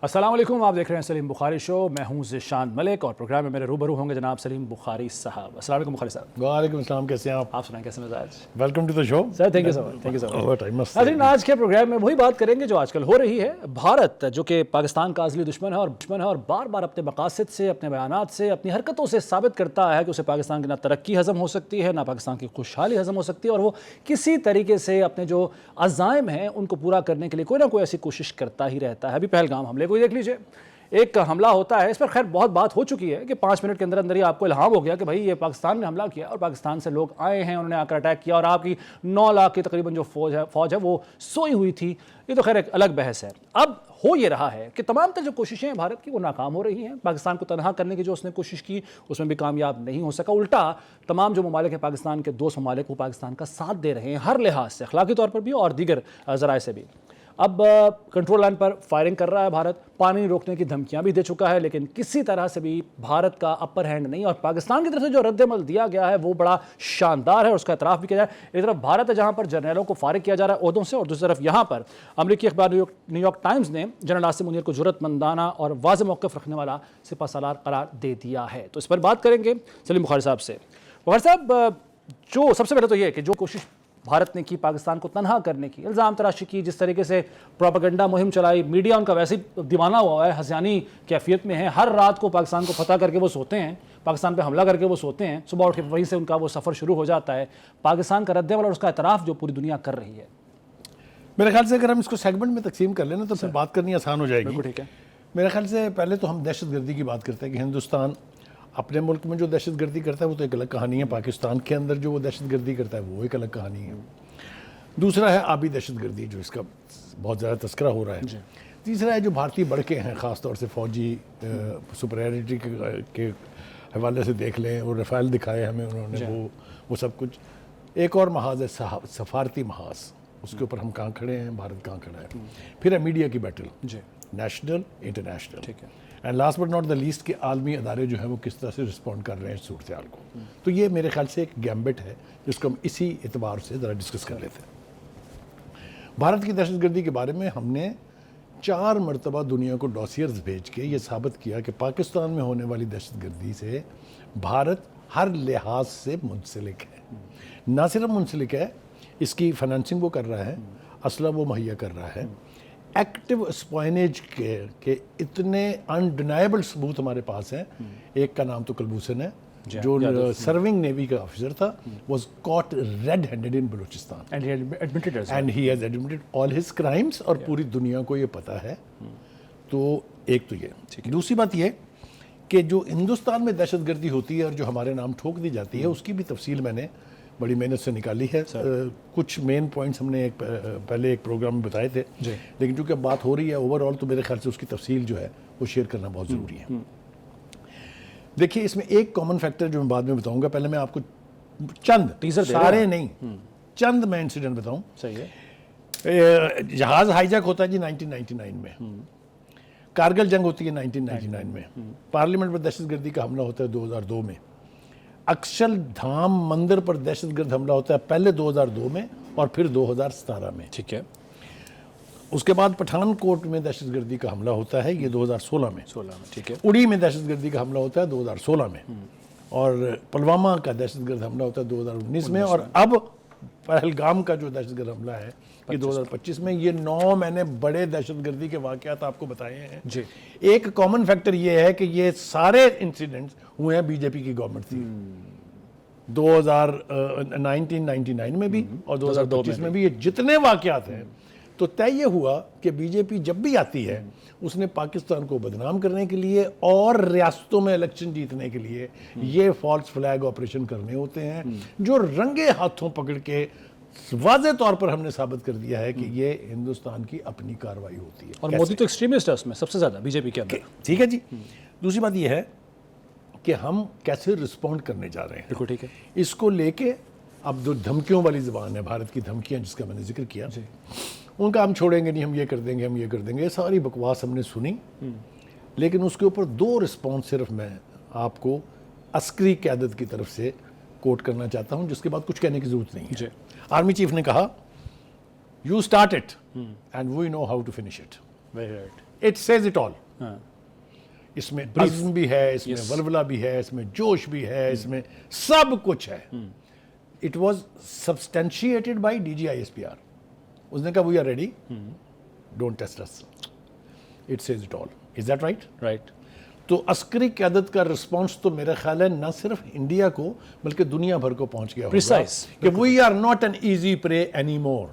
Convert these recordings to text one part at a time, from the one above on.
السلام علیکم، آپ دیکھ رہے ہیں سلیم بخاری شو. میں ہوں ذیشان ملک اور پروگرام میں میرے روبرو ہوں گے جناب سلیم بخاری صاحب. السلام علیکم بخاری صاحب. وعلیکم السلام، کیسے ہیں آپ؟ آپ سنائیں کیسے مزاج؟ Welcome to the show sir. Thank you so much. Thank you so much. Sir آج کے پروگرام میں وہی بات کریں گے جو آج کل ہو رہی ہے. بھارت جو کہ پاکستان کا ازلی دشمن ہے اور بار بار اپنے مقاصد سے، اپنے بیانات سے، اپنی حرکتوں سے ثابت کرتا ہے کہ اسے پاکستان کی نہ ترقی ہضم ہو سکتی ہے، نہ پاکستان کی خوشحالی ہضم ہو سکتی ہے، اور وہ کسی طریقے سے اپنے جو عزائم ہیں ان کو پورا کرنے کے لیے کوئی نہ کوئی ایسی کوشش کرتا ہی رہتا ہے. ابھی پہلگام حملے کو دیکھ لیجئے، ایک حملہ ہوتا ہے، اس پر خیر بہت بات ہو چکی ہے کہ 5 منٹ کے اندر اندر ہی آپ کو الہام ہو گیا کہ بھائی یہ پاکستان نے حملہ کیا اور پاکستان سے لوگ آئے ہیں، انہوں نے آ کر اٹیک کیا اور آپ کی 9 لاکھ کی تقریباً جو فوج ہے وہ سوئی ہوئی تھی. یہ تو خیر ایک الگ بحث ہے. اب ہو یہ رہا ہے کہ تمام تر جو کوششیں ہیں بھارت کی وہ ناکام ہو رہی ہیں. پاکستان کو تنہا کرنے کی جو اس نے کوشش کی اس میں بھی کامیاب نہیں ہو سکا. الٹا تمام جو ممالک ہیں پاکستان کے دوست ممالک وہ پاکستان کا ساتھ دے رہے ہیں ہر لحاظ سے، اخلاقی طور پر بھی اور دیگر ذرائع سے بھی. اب کنٹرول لائن پر فائرنگ کر رہا ہے بھارت، پانی روکنے کی دھمکیاں بھی دے چکا ہے، لیکن کسی طرح سے بھی بھارت کا اپر ہینڈ نہیں. اور پاکستان کی طرف سے جو رد عمل دیا گیا ہے وہ بڑا شاندار ہے، اس کا اعتراف بھی کیا جائے. ایک طرف بھارت ہے جہاں پر جرنیلوں کو فارغ کیا جا رہا ہے عہدوں سے، اور دوسری طرف یہاں پر امریکی اخبار نیو یارک ٹائمز نے جنرل عاصم منیر کو جرأت مندانہ اور واضح موقف رکھنے والا سپہ سالار قرار دے دیا ہے. تو اس پر بات کریں گے سلیم بخاری صاحب سے. بخاری صاحب، جو سب سے پہلے تو یہ ہے کہ جو کوشش بھارت نے کی پاکستان کو تنہا کرنے کی، الزام تراشی کی، جس طریقے سے پروپیگنڈا مہم چلائی، میڈیا ان کا ویسے ہی دیوانہ ہوا ہے، ہذیانی کیفیت میں ہے. ہر رات کو پاکستان کو فتح کر کے وہ سوتے ہیں، پاکستان پہ حملہ کر کے وہ سوتے ہیں، صبح اٹھ کے وہیں سے ان کا وہ سفر شروع ہو جاتا ہے. پاکستان کا رد عمل اور اس کا اعتراف جو پوری دنیا کر رہی ہے، میرے خیال سے اگر ہم اس کو سیگمنٹ میں تقسیم کر لیں نا تو پھر بات کرنی آسان ہو جائے گی. بالکل ٹھیک ہے. میرے خیال سے پہلے تو ہم دہشت گردی کی بات کرتے ہیں کہ ہندوستان اپنے ملک میں جو دہشت گردی کرتا ہے وہ تو ایک الگ کہانی ہے. پاکستان کے اندر جو وہ دہشت گردی کرتا ہے وہ ایک الگ کہانی ہے. دوسرا ہے آبی دہشت گردی جو اس کا بہت زیادہ تذکرہ ہو رہا ہے. تیسرا ہے جو بھارتی بڑکے ہیں، خاص طور سے فوجی سپریئرٹی کے حوالے سے دیکھ لیں، اور رفائل دکھائے ہمیں انہوں نے، وہ سب کچھ. ایک اور محاذ ہے سفارتی محاذ، اس کے اوپر ہم کہاں کھڑے ہیں، بھارت کہاں کھڑا ہے. پھر ہے میڈیا کی بیٹل، نیشنل انٹرنیشنل، ٹھیک ہے. And last but not the least کہ عالمی ادارے جو ہیں وہ کس طرح سے رسپونڈ کر رہے ہیں اس صورتحال کو. تو یہ میرے خیال سے ایک گیمبٹ ہے جس کو ہم اسی اعتبار سے ذرا ڈسکس کر لیتے ہیں. بھارت کی دہشت گردی کے بارے میں ہم نے 4 مرتبہ دنیا کو ڈوسیئرز بھیج کے یہ ثابت کیا کہ پاکستان میں ہونے والی دہشت گردی سے بھارت ہر لحاظ سے منسلک ہے. نہ صرف منسلک ہے، اس کی فنانسنگ وہ کر رہا ہے، اسلحہ وہ مہیا کر رہا ہے. ایکٹیو اسپائنیج کے اتنے انڈینائبل ثبوت ہمارے پاس ہیں. ایک کا نام تو کلبوسن ہے جو سرونگ نیوی کا آفیسر تھا، was caught red-handed in Balochistan. And he had admitted as well. And he has admitted all his crimes اور پوری دنیا کو یہ پتہ ہے. تو ایک تو یہ. دوسری بات یہ کہ جو ہندوستان میں دہشت گردی ہوتی ہے اور جو ہمارے نام ٹھوک دی جاتی ہے، اس کی بھی تفصیل میں نے بڑی محنت سے نکالی ہے. کچھ مین پوائنٹس ہم نے پہلے ایک پروگرام میں بتائے تھے، لیکن چونکہ بات ہو رہی ہے اوور آل تو میرے خیال سے اس کی تفصیل جو ہے وہ شیئر کرنا بہت ضروری ہے. دیکھیے اس میں ایک کامن فیکٹر جو میں بعد میں بتاؤں گا، پہلے میں آپ کو چند، سارے نہیں، چند میں انسیڈنٹ بتاؤں. صحیح ہے. جہاز ہائی جیک ہوتا ہے جی 1999 میں، کارگل جنگ ہوتی ہے 1999 میں، پارلیمنٹ پر دہشت گردی کا حملہ ہوتا ہے 2002 میں، اکشل دھام مندر پر دہشت گرد حملہ ہوتا ہے پہلے 2002 میں اور پھر 2017 میں. ٹھیک ہے. اس کے بعد پٹھان کوٹ میں دہشت گردی کا حملہ ہوتا ہے، یہ 2016 میں. ٹھیک ہے. اڑی میں دہشت گردی کا حملہ ہوتا ہے 2016 میں، اور پلوامہ کا دہشت گرد حملہ ہوتا ہے 2019 میں، اور اب پہلگام کا جو دہشت گرد حملہ ہے یہ 2025 میں. یہ 9 میں نے بڑے دہشت گردی کے واقعات آپ کو بتائے ہیں. ایک کامن فیکٹر یہ ہے کہ یہ سارے انسیڈنٹس ہوئے ہیں بی جے پی کی گورنمنٹ تھی. 1999 میں بھی اور 2025 میں بھی یہ جتنے واقعات ہیں. تو طے یہ ہوا کہ بی جے پی جب بھی آتی ہے اس نے پاکستان کو بدنام کرنے کے لیے اور ریاستوں میں الیکشن جیتنے کے لیے یہ فالس فلیگ آپریشن کرنے ہوتے ہیں، جو رنگے ہاتھوں پکڑ کے واضح طور پر ہم نے ثابت کر دیا ہے کہ یہ ہندوستان کی اپنی کارروائی ہوتی ہے. اور مودی تو ایکسٹریمسٹ ہے اس میں سب سے زیادہ بی جے پی کے اندر. ٹھیک ہے جی. دوسری بات یہ ہے کہ ہم کیسے رسپونڈ کرنے جا رہے ہیں. بالکل ٹھیک ہے. اس کو لے کے اب جو دھمکیوں والی زبان ہے، بھارت کی دھمکیاں جس کا میں نے ذکر کیا، ان کا ہم چھوڑیں گے نہیں، ہم یہ کر دیں گے، ہم یہ کر دیں گے، یہ ساری بکواس ہم نے سنی. لیکن اس کے اوپر 2 رسپانس صرف میں آپ کو عسکری قیادت کی طرف سے کوٹ کرنا چاہتا ہوں، جس کے بعد کچھ کہنے کی ضرورت نہیں ہے. آرمی چیف نے کہا، you start it and we know how to finish it. It says it all. ہاں اس میں عزم بھی ہے, اس میں ولولہ بھی ہے, اس میں جوش بھی ہے, اس میں سب کچھ ہے. It was substantiated by DGISPR. اس نے کہا we are ready, don't test us. It says it all. Is that right? Right. تو عسکری قیادت کا رسپانس تو میرا خیال ہے نہ صرف انڈیا کو بلکہ دنیا بھر کو پہنچ گیا ہوگا Precise. کہ we are not an easy prey anymore.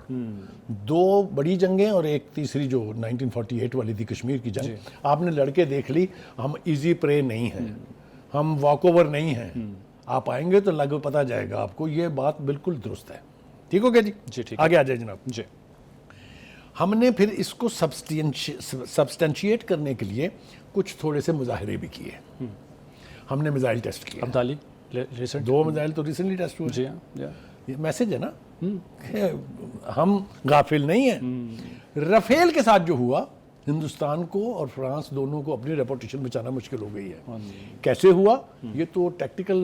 2 بڑی جنگیں اور ایک تیسری جو 1948 والی تھی کشمیر کی جنگ, آپ نے لڑکے دیکھ لی, ہم ایزی پرے نہیں ہیں, ہم واک اوور نہیں ہیں. آپ آئیں گے تو لگ پتہ جائے گا آپ کو, یہ بات بالکل درست ہے. ٹھیک ہو گیا جی؟ جی ٹھیک. آگے آ جائے جناب. جی ہم نے پھر اس کو سبسٹینشیٹ کرنے کے لیے کچھ تھوڑے سے مظاہرے بھی کیے. ہم نے میزائل ٹیسٹ کیے, ابدالی ریسنٹ. 2 میزائل تو ریسنٹلی ٹیسٹ ہوئے. جی ہاں, جی ہاں. یہ میسج ہے نا کہ ہم غافل نہیں ہیں. رفیل کے ساتھ جو ہوا, ہندوستان کو اور فرانس دونوں کو اپنی ریپوٹیشن بچانا مشکل ہو گئی ہے. کیسے ہوا؟ یہ تو ٹیکٹیکل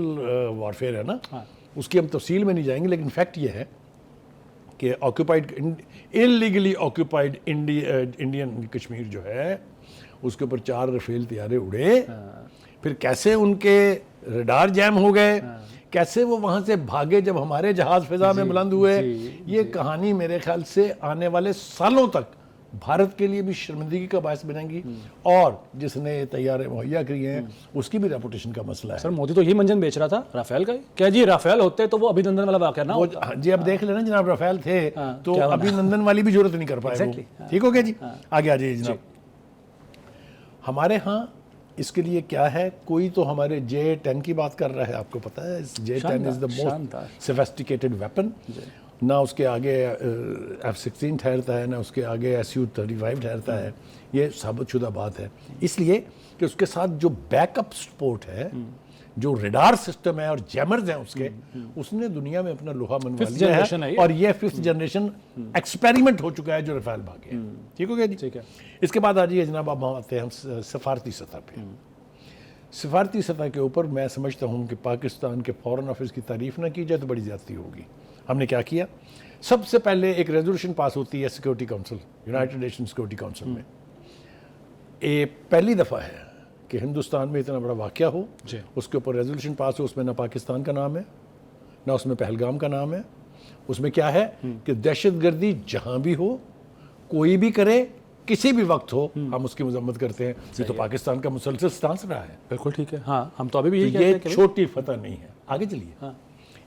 وارفیئر ہے نا, اس کی ہم تفصیل میں نہیں جائیں گے, لیکن فیکٹ یہ ہے کہ occupied illegally occupied Indian Kashmir جو ہے اس کے اوپر 4 رفیل طیارے اڑے. پھر کیسے ان کے ریڈار جیم ہو گئے, کیسے وہ وہاں سے بھاگے جب ہمارے جہاز فضا میں بلند ہوئے. یہ کہانی میرے خیال سے آنے والے سالوں تک بھارت کے لیے بھی شرمندگی کا باعث بنے گی, اور جس نے طیارے مہیا کیے ہیں اس کی بھی ریپوٹیشن کا مسئلہ ہے. سر مودی تو یہی منجن بیچ رہا تھا رافیل کا, کیا جی رافیل ہوتے تو وہ ابھی نندن والا واقعہ نہ ہوتا. جی اب دیکھ لینا جناب, رافیل تھے تو ابھی نندن والی بھی ضرورت نہیں کر پائے. ٹھیک ہو گیا جی؟ آگے آ جائیے جناب. ہمارے ہاں اس کے لیے کیا ہے, کوئی تو ہمارے J-10 کی بات کر رہا ہے, آپ کو پتا ہے J-10 is the most sophisticated weapon. نہ اس کے آگے F-16 ٹھہرتا ہے, نہ اس کے آگے Su-35 ٹھہرتا ہے. یہ ثابت شدہ بات ہے, اس لیے کہ اس کے ساتھ جو بیک اپ سپورٹ ہے, جو ریڈار سسٹم ہے اور جیمرز ہیں اس کے, اس نے دنیا میں اپنا لوہا منوا لیا ہے, اور یہ 5th جنریشن ایکسپیریمنٹ ہو چکا ہے جو رافیل بھاگے. ٹھیک ہو گیا جی؟ ٹھیک ہے. اس کے بعد آ جائیے جناب, اب ہم آتے ہیں سفارتی سطح پہ. سفارتی سطح کے اوپر میں سمجھتا ہوں کہ پاکستان کے فارن آفس کی تعریف نہ کی جائے تو بڑی زیادتی ہوگی. ہم نے کیا کیا؟ سب سے پہلے ایک ریزولوشن پاس ہوتی ہے security council, United nation security council میں. پہلی دفعہ ہے کہ ہندوستان میں اتنا بڑا واقعہ ہو, اس کے اوپر ریزولوشن پاس ہو, اس میں نہ پاکستان کا نام ہے, نہ اس میں پہلگام کا نام ہے. اس میں کیا ہے کہ دہشت گردی جہاں بھی ہو, کوئی بھی کرے, کسی بھی وقت ہو, ہم اس کی مذمت کرتے ہیں. یہ تو پاکستان کا مسلسل سٹانس رہا ہے. بالکل ٹھیک ہے. ہاں ہم تو ابھی بھی یہ چھوٹی فتح نہیں ہے. آگے چلیے.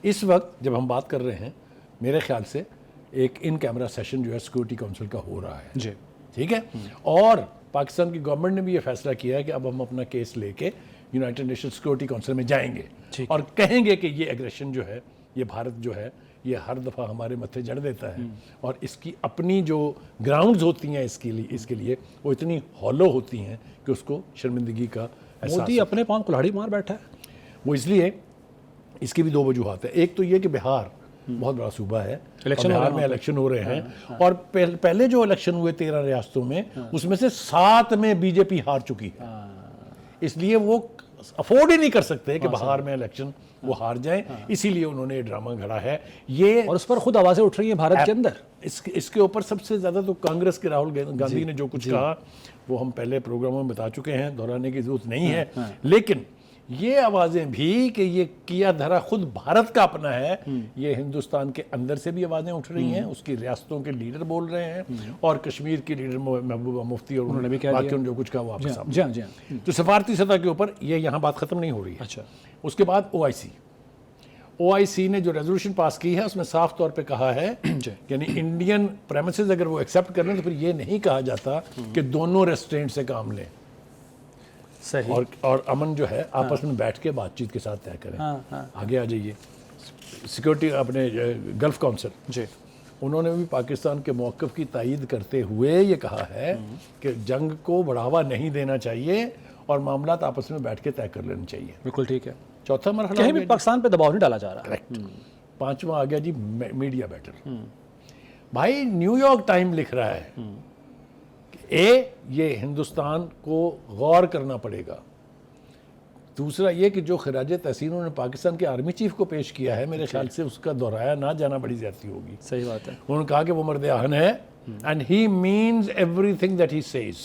اس وقت جب ہم بات کر رہے ہیں, میرے خیال سے ایک ان کیمرہ سیشن جو ہے سیکورٹی کونسل کا ہو رہا ہے. جی ٹھیک ہے. اور پاکستان کی گورنمنٹ نے بھی یہ فیصلہ کیا ہے کہ اب ہم اپنا کیس لے کے یونائٹڈ نیشن سیکورٹی کونسل میں جائیں گے اور کہیں گے کہ یہ ایگریشن جو ہے, یہ بھارت جو ہے, یہ ہر دفعہ ہمارے متھے جڑ دیتا ہے, اور اس کی اپنی جو گراؤنڈز ہوتی ہیں اس کے لیے وہ اتنی ہالو ہوتی ہیں کہ اس کو شرمندگی کا احساس. مودی اپنے پاؤں کلاڑی مار بیٹھا ہے. وہ اس لیے, اس کی بھی 2 وجوہات ہیں. ایک تو یہ کہ بہار بہت بڑا صوبہ ہے, بہار میں الیکشن ہو رہے ہیں, اور پہلے جو الیکشن ہوئے 13 ریاستوں میں, اس میں سے 7 میں بی جے پی ہار چکی ہے. اس لیے وہ افورڈ ہی نہیں کر سکتے کہ بہار میں الیکشن وہ ہار جائیں, اسی لیے انہوں نے یہ ڈرامہ گھڑا ہے. یہ اور اس پر خود آوازیں اٹھ رہی ہیں بھارت کے اندر. اس کے اوپر سب سے زیادہ تو کانگریس کے راہل گاندھی نے جو کچھ کہا وہ ہم پہلے پروگراموں میں بتا چکے ہیں, دہرانے کی ضرورت نہیں ہے. لیکن یہ آوازیں بھی کہ یہ کیا دھرا خود بھارت کا اپنا ہے, یہ ہندوستان کے اندر سے بھی آوازیں اٹھ رہی ہیں. اس کی ریاستوں کے لیڈر بول رہے ہیں, اور کشمیر کی لیڈر محبوبہ مفتی اور انہوں نے بھی باقی جو کچھ کہا وہ آپ کے سامنے. جی ہاں. تو سفارتی سطح کے اوپر یہ یہاں بات ختم نہیں ہو رہی ہے. اچھا. اس کے بعد او آئی سی نے جو ریزولوشن پاس کی ہے اس میں صاف طور پہ کہا ہے, یعنی انڈین پریمیسز اگر وہ ایکسیپٹ کر لیں تو پھر یہ نہیں کہا جاتا کہ دونوں ریسٹرینٹ سے کام لیں, صحیح, اور امن جو ہے آپس میں بیٹھ کے بات چیت کے ساتھ طے کریں. آگے آ جائیے. سیکورٹی اپنے گلف کونسل, جی, انہوں نے بھی پاکستان کے موقف کی تائید کرتے ہوئے یہ کہا ہے کہ جنگ کو بڑھاوا نہیں دینا چاہیے اور معاملات آپس میں بیٹھ کے طے کر لینے چاہیے. بالکل ٹھیک ہے. چوتھا مرحلہ کہیں بھی پاکستان پہ دباؤ نہیں ڈالا جا رہا. کریکٹ. 5واں آ گیا جی میڈیا بیٹر. بھائی نیو یارک ٹائم لکھ رہا ہے کہ یہ ہندوستان کو غور کرنا پڑے گا. دوسرا یہ کہ جو خراج تحسین انہوں نے پاکستان کے آرمی چیف کو پیش کیا ہے, میرے خیال سے اس کا دہرایا نہ جانا بڑی زیادتی ہوگی. صحیح بات ہے. انہوں نے کہا کہ وہ مرد آہن ہے and he means everything that he says.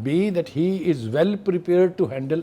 B, that he is well prepared to handle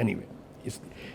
Anyway,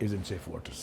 is in safe waters.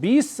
20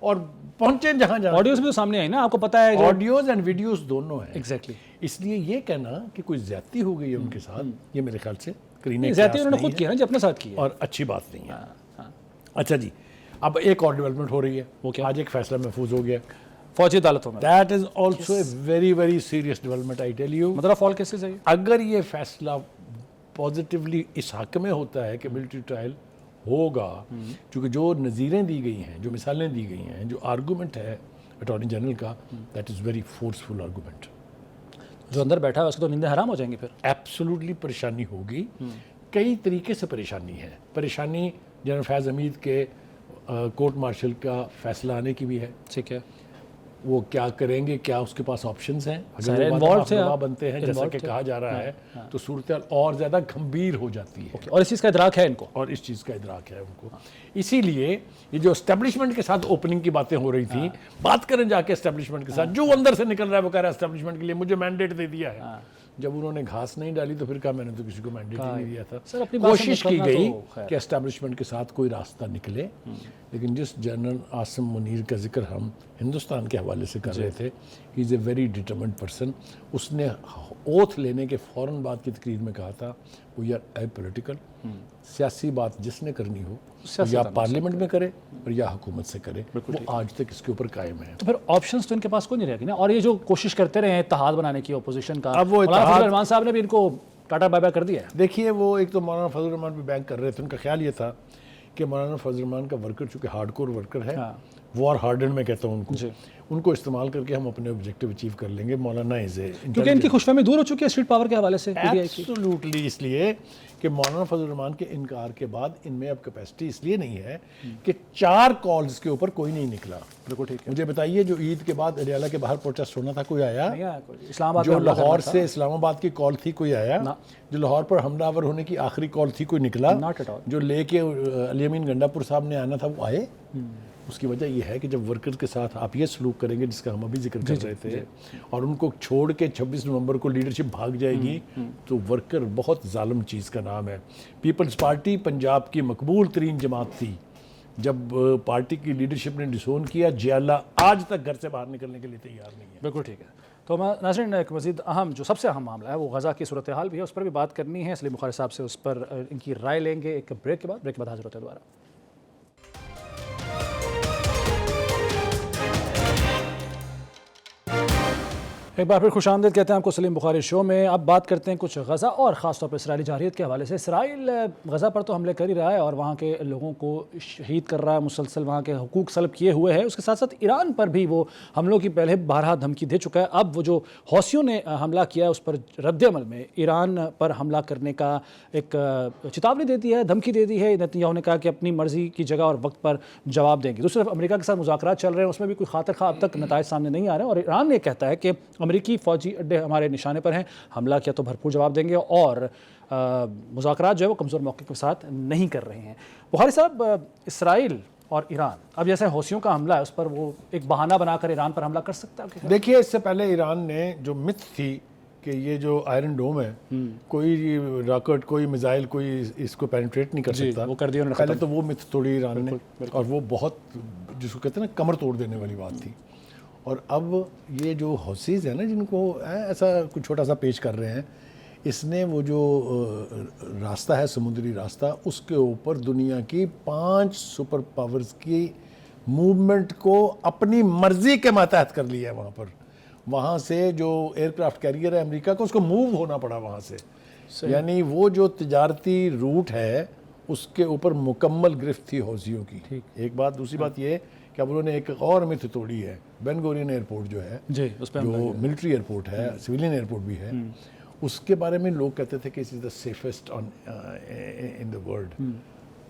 اور پہنچے جہاں جہاں. آڈیوز بھی تو سامنے آئی نا, آپ کو پتا ہے آڈیوز اینڈ ویڈیوز دونوں ہیں. ایگزیکٹلی. اس لیے یہ کہنا کہ کوئی زیادتی ہو گئی ہے ان کے ساتھ, یہ میرے خیال سے کرینے زیادتی انہوں نے خود کیا نا, جو اپنے ساتھ کی ہے, اور اچھی بات نہیں ہے. اچھا جی, اب ایک اور ڈیولپمنٹ ہو رہی ہے. وہ کیا؟ آج ایک فیصلہ محفوظ ہو گیا فوجی عدالتوں میں. That is also a very very serious development, I tell you. مطلب فال کیسز ہے یہ؟ اگر یہ فیصلہ پازیٹیولی اس حق میں ہوتا ہے کہ ملٹری ٹرائل ہوگا, چونکہ جو نظیریں دی گئی ہیں, جو مثالیں دی گئی ہیں, جو آرگومنٹ ہے اٹارنی جنرل کا, that is very forceful argument. جو اندر بیٹھا ہے اس کو تو نیندیں حرام ہو جائیں گی پھر. ایبسولوٹلی پریشانی ہوگی. کئی طریقے سے پریشانی ہے. پریشانی جنرل فیض حمید کے کورٹ مارشل کا فیصلہ آنے کی بھی ہے. ٹھیک ہے, وہ کیا کریں گے, کیا اس کے پاس آپشنز ہیں. سارے اگر involved وہ تھے آپ, بنتے ہیں جیسا کہ کہا جا رہا ہے, تو صورتحال اور زیادہ گھمبیر ہو جاتی ہے. اور اس چیز کا ادراک ہے ان کو, اور اس چیز کا ادراک ہے ان کو. اسی لیے یہ جو اسٹیبلشمنٹ کے ساتھ اوپننگ کی باتیں ہو رہی تھیں, بات کریں جا کے اسٹیبلشمنٹ کے ساتھ. جو اندر سے نکل رہا ہے وہ کہہ رہا ہے اسٹیبلشمنٹ کے لیے مجھے مینڈیٹ دے دیا ہے. جب انہوں نے گھاس نہیں ڈالی تو پھر کہا میں نے تو کسی کو مینڈیٹ ہی نہیں دیا تھا. کوشش کی گئی کہ اسٹیبلشمنٹ کے ساتھ کوئی راستہ نکلے, لیکن جس جنرل عاصم منیر کا ذکر ہم ہندوستان کے حوالے سے کر رہے تھے, ہی از اے ویری ڈٹرمنڈ پرسن. اس نے اوتھ لینے کے فوراً بعد کی تقریر میں کہا تھا وی آر اے پولیٹیکل. سیاسی بات جس نے کرنی ہو یا پارلیمنٹ میں کرے اور یا حکومت سے کرے, وہ آج تک اس کے اوپر قائم ہے. تو پھر آپشنز تو ان کے پاس کوئی نہیں رہے گی نا. اور یہ جو کوشش کرتے رہے ہیں اتحاد بنانے کی اپوزیشن کا, اب وہ مولانا فضل الرحمان صاحب نے بھی ان کو ٹاٹا بائی بائی کر دیا ہے. دیکھیے, وہ ایک تو مولانا فضل الرحمان بھی بینک کر رہے تھے. ان کا خیال یہ تھا کہ مولانا فضل الرحمان کا ورکر چونکہ ہارڈ کور ورکر ہے, وار ہارڈن میں کہتا ہوں ان کو استعمال کر کے ہم اپنے آبجیکٹیو اچیو کر لیں گے. مولانا کیونکہ ان کی خوشفہمی دور ہو چکی ہے اسٹریٹ پاور کے حوالے سے. ایبسولوٹلی, اس لیے کہ مولانا فضل الرحمان کے انکار کے بعد ان میں اب کیپیسٹی اس لیے نہیں ہے کہ 4 کالز کے اوپر کوئی نہیں نکلا. بالکل ٹھیک ہے. مجھے بتائیے, جو عید کے بعد اڈیالہ کے باہر پروٹیسٹ ہونا تھا, کوئی آیا؟ اسلام آباد جو لاہور سے اسلام آباد کی کال تھی, کوئی آیا؟ جو لاہور پر حملہ آور ہونے کی آخری کال تھی, کوئی نکلا؟ جو لے کے علی امین گنڈا پور صاحب نے آنا تھا, وہ آئے؟ اس کی وجہ یہ ہے کہ جب ورکر کے ساتھ آپ یہ سلوک کریں گے جس کا ہم ابھی ذکر کر رہے تھے, اور ان کو چھوڑ کے 26 نومبر کو لیڈرشپ بھاگ جائے گی, تو ورکر بہت ظالم چیز کا نام ہے. پیپلز پارٹی پنجاب کی مقبول ترین جماعت تھی. جب پارٹی کی لیڈرشپ نے ڈسون کیا, جیالہ آج تک گھر سے باہر نکلنے کے لیے تیار نہیں ہے. بالکل ٹھیک ہے. تو ناظرین, ایک مزید اہم جو سب سے اہم معاملہ ہے وہ غزہ کی صورتحال بھی ہے, اس پر بھی بات کرنی ہے. سلیم بخاری صاحب سے اس پر ان کی رائے لیں گے ایک بریک کے بعد حاضر ہوتے ہیں دوبارہ. ایک بار پھر خوش آمدید کہتے ہیں آپ کو سلیم بخاری شو میں. اب بات کرتے ہیں کچھ غزہ اور خاص طور پر اسرائیلی جارحیت کے حوالے سے. اسرائیل غزہ پر تو حملے کر ہی رہا ہے اور وہاں کے لوگوں کو شہید کر رہا ہے, مسلسل وہاں کے حقوق سلب کیے ہوئے ہے. اس کے ساتھ ساتھ ایران پر بھی وہ حملوں کی پہلے بارہا دھمکی دے چکا ہے. اب وہ جو حوثیوں نے حملہ کیا ہے اس پر رد عمل میں ایران پر حملہ کرنے کا ایک چتاونی دے دی ہے, دھمکی دے دی ہے. نتن یاہو نے کہا کہ اپنی مرضی کی جگہ اور وقت پر جواب دیں گے. دوسری طرف امریکہ کے ساتھ مذاکرات چل رہے ہیں, اس میں بھی کوئی خاطر خواہ اب تک نتائج سامنے نہیں آ رہے ہیں, اور ایران یہ کہتا ہے کہ امریکی فوجی اڈے ہمارے نشانے پر ہیں, حملہ کیا تو بھرپور جواب دیں گے, اور مذاکرات جو ہے وہ کمزور موقع کے ساتھ نہیں کر رہے ہیں. بخاری صاحب, اسرائیل اور ایران اب جیسے حوثیوں کا حملہ ہے اس پر وہ ایک بہانہ بنا کر ایران پر حملہ کر سکتا ہے؟ دیکھیے, اس سے پہلے ایران نے جو مت تھی کہ یہ جو آئرن ڈوم ہے, کوئی راکٹ, کوئی میزائل, کوئی اس کو پینیٹریٹ نہیں کر سکتا, وہ کر دیا انہوں نے. پہلے تو وہ مت توڑی ایران نے, اور وہ بہت جس کو کہتے ہیں نا کمر توڑ دینے والی بات تھی. اور اب یہ جو حوثیز ہیں نا, جن کو ایسا کچھ چھوٹا سا پیش کر رہے ہیں, اس نے وہ جو راستہ ہے سمندری راستہ, اس کے اوپر دنیا کی 5 سپر پاورز کی موومنٹ کو اپنی مرضی کے ماتحت کر لیا ہے. وہاں پر وہاں سے جو ایئر کرافٹ کیریئر ہے امریکہ کا, اس کو موو ہونا پڑا وہاں سے. یعنی وہ جو تجارتی روٹ ہے اس کے اوپر مکمل گرفت تھی حوثیوں کی. ایک بات. دوسری بات یہ کہ اب انہوں نے ایک اور مت توڑی ہے. بین گورین ایئرپورٹ جو ہے, جو ملٹری ایئرپورٹ ہے, سویلین ایئرپورٹ بھی ہے, اس کے بارے میں لوگ کہتے تھے کہ it is the safest in the world.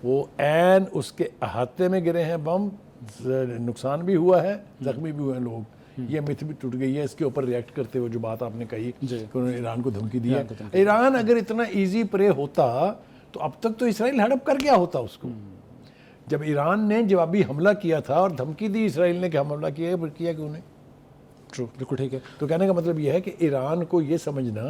وہ عین اس کے احاطے میں گرے ہیں بم, نقصان بھی ہوا ہے, زخمی بھی ہوئے ہیں لوگ. یہ مت بھی ٹوٹ گئی ہے. اس کے اوپر ریئیکٹ کرتے ہوئے جو بات آپ نے کہی کہ انہوں نے ایران کو دھمکی دی ہے, ایران اگر اتنا ایزی پرے ہوتا تو اب تک تو اسرائیل ہڑپ کر گیا ہوتا اس کو. جب ایران نے جوابی حملہ کیا تھا اور دھمکی دی اسرائیل نے کہ ہم حملہ کیا کیوں نہیں. بالکل ٹھیک ہے. تو کہنے کا مطلب یہ ہے کہ ایران کو یہ سمجھنا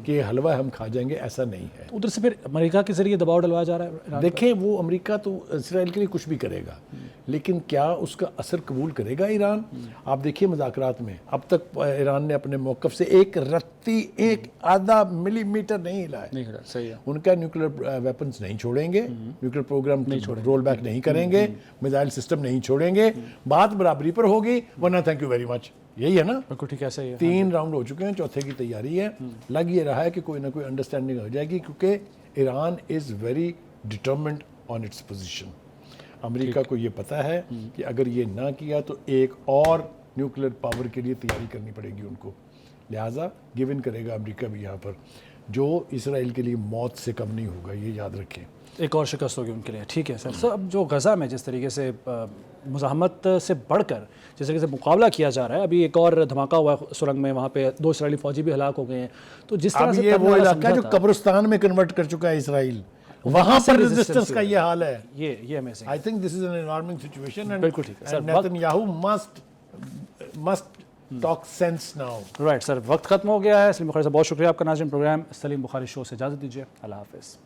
کہ یہ حلوہ ہم کھا جائیں گے, ایسا نہیں ہے. ادھر سے پھر امریکہ کے ذریعے دباؤ ڈلوایا جا رہا ہے. دیکھیں, وہ امریکہ تو اسرائیل کے لیے کچھ بھی کرے گا. لیکن کیا اس کا اثر قبول کرے گا ایران؟ آپ دیکھیے مذاکرات میں اب تک ایران نے اپنے موقف سے ایک رتی ایک آدھا ملی میٹر نہیں ہلا ہے. نہیں صحیح ہے. ان کا نیوکلیر ویپنز نہیں چھوڑیں گے, نیوکلیر پروگرام رول بیک نہیں کریں گے, میزائل سسٹم نہیں چھوڑیں گے, بات برابری پر ہوگی, ورنہ تھینک یو ویری مچ. یہی ہے نا, بالکل ٹھیک ہے, صحیح ہے. 3 راؤنڈ ہو چکے ہیں, چوتھے کی تیاری ہے. لگ یہ رہا ہے کہ کوئی نہ کوئی انڈرسٹینڈنگ ہو جائے گی, کیونکہ Iran is very determined on its position. امریکہ کو یہ پتہ ہے کہ اگر یہ نہ کیا تو ایک اور نیوکلیر پاور کے لیے تیاری کرنی پڑے گی ان کو, لہٰذا گیو ان کرے گا امریکہ بھی یہاں پر, جو اسرائیل کے لیے موت سے کم نہیں ہوگا, یہ یاد رکھیں. ایک اور شکست ہوگی ان کے لیے. ٹھیک ہے سر. سر اب جو غزہ میں جس طریقے سے مزاحمت سے بڑھ کر جس طریقے سے مقابلہ کیا جا رہا ہے, ابھی ایک اور دھماکہ ہوا ہے سرنگ میں, وہاں پہ 2 اسرائیلی فوجی بھی ہلاک ہو گئے ہیں, تو جس طرح سے یہ وہ علاقہ جو قبرستان میں کنورٹ کر چکا ہے اسرائیل, وہاں پر ریزسٹنس کا یہ حال ہے. یہ amazing. I think this is an alarming situation and بالکل ٹھیک ہے سر. Netanyahu must talk sense now. Right sir, وقت ختم ہو گیا ہے. سلیم بخاری صاحب بہت شکریہ آپ کا. ناظرین, پروگرام سلیم بخاری شو سے اجازت دیجیے. اللہ حافظ.